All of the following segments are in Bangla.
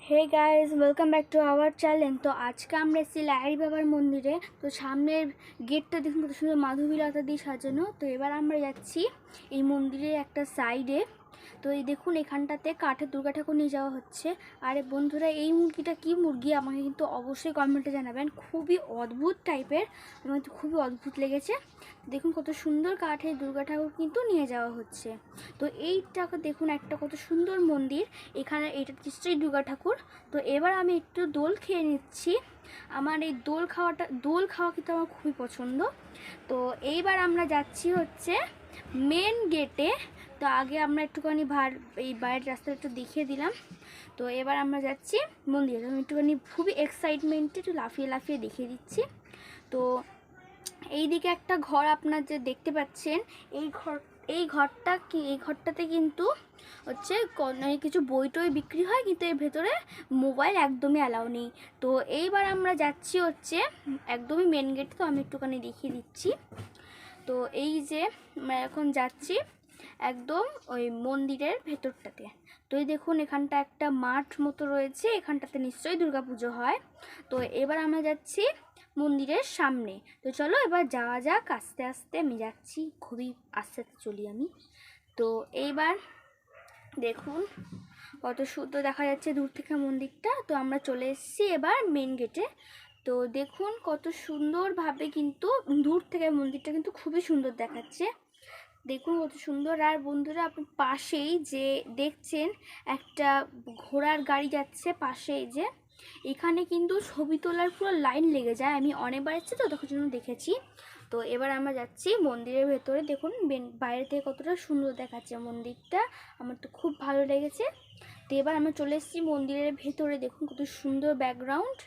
Hey guys, welcome back to our channel. তো আজকে আমরা এসেছি লাহিড়ী বাবার মন্দিরে। তো সামনের গেটটা দেখুন কত সুন্দর মাধবীলতা দিয়ে সাজানো। তো এবার আমরা যাচ্ছি এই মন্দিরের একটা সাইডে। তো এই দেখুন এখানটাতে কাঠের দুর্গা ঠাকুর নিয়ে যাওয়া হচ্ছে। আরে বন্ধুরা, এই মুরগিটা কি মুরগি আমাকে কিন্তু অবশ্যই কমেন্টে জানাবেন। খুবই অদ্ভুত টাইপের, আমার তো খুবই অদ্ভুত লেগেছে। দেখুন কত সুন্দর কাঠের দুর্গা ঠাকুর কিন্তু নিয়ে যাওয়া হচ্ছে। তো এইটাকে দেখুন, একটা কত সুন্দর মন্দির। এখানে এটা নিশ্চয়ই দুর্গা ঠাকুর। তো এবার আমি একটু দোল খেয়ে নিচ্ছি। আমার এই দোল খাওয়া কিন্তু আমার খুবই পছন্দ। তো এইবার আমরা যাচ্ছি হচ্ছে মেন গেটে। তো আগে আমরা একটুখানি এই বাইরের রাস্তাটা একটু দেখিয়ে দিলাম। তো এবার আমরা যাচ্ছি মন্দিরে। আমি একটুখানি খুবই এক্সাইটমেন্টে একটু লাফিয়ে লাফিয়ে দেখিয়ে দিচ্ছি। তো এই দিকে একটা ঘর আপনার যে দেখতে পাচ্ছেন, এই ঘরটাতে কিন্তু হচ্ছে কিছু বই টই বিক্রি হয়, কিন্তু এর ভেতরে মোবাইল একদমই অ্যালাউ নেই। তো এইবার আমরা যাচ্ছি হচ্ছে একদমই মেন গেট। তো আমি একটুখানি দেখিয়ে দিচ্ছি। তো এই যে আমরা এখন যাচ্ছি একদম ওই মন্দিরের ভেতরটাতে। তো এই দেখুন এখানটা একটা মাঠ মতো রয়েছে, এখানটাতে নিশ্চয়ই দুর্গাপুজো হয়। তো এবার আমরা যাচ্ছি মন্দিরের সামনে। তো চলো এবার যাওয়া যাক আস্তে আস্তে। আমি যাচ্ছি, খুবই আস্তে আস্তে চলি আমি। তো এইবার দেখুন কত সুন্দর দেখা যাচ্ছে দূর থেকে মন্দিরটা। তো আমরা চলে এসেছি এবার মেন গেটে। তো দেখুন কত সুন্দরভাবে কিন্তু দূর থেকে মন্দিরটা কিন্তু খুবই সুন্দর দেখাচ্ছে। দেখুন কত সুন্দর। আর বন্ধুরা, আপনি পাশেই যে দেখছেন একটা ঘোড়ার গাড়ি যাচ্ছে পাশেই যে, এখানে কিন্তু ছবি তোলার পুরো লাইন লেগে যায়। আমি অনেকবার এসেছি তো তখন জন্য দেখেছি। তো এবার আমরা যাচ্ছি মন্দিরের ভেতরে। দেখুন বাইরে থেকে কতটা সুন্দর দেখাচ্ছে মন্দিরটা, আমার তো খুব ভালো লেগেছে। তো এবার আমরা চলে এসেছি মন্দিরের ভেতরে। দেখুন কত সুন্দর ব্যাকগ্রাউন্ড।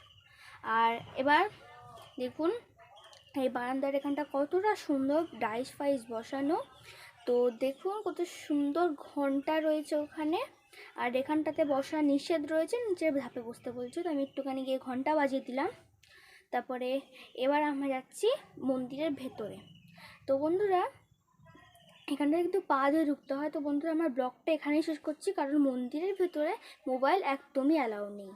আর এবার দেখুন এই বারান্দার এখানটা কতটা সুন্দর ডাইস ফাইস বসানো। তো দেখুন কত সুন্দর ঘন্টা রয়েছে ওখানে। আর এখানটাতে বসা নিষেধ রয়েছে, নিচের ধাপে বসতে বলছে। তো আমি একটুখানি গিয়ে ঘন্টা বাজিয়ে দিলাম। তারপরে এবার আমরা যাচ্ছি মন্দিরের ভেতরে। তো বন্ধুরা, এখানটা কিন্তু পা দিয়ে ঢুকতে হয়। তো বন্ধুরা, আমার ব্লগটা এখানেই শেষ করছি, কারণ মন্দিরের ভেতরে মোবাইল একদমই অ্যালাউ নেই।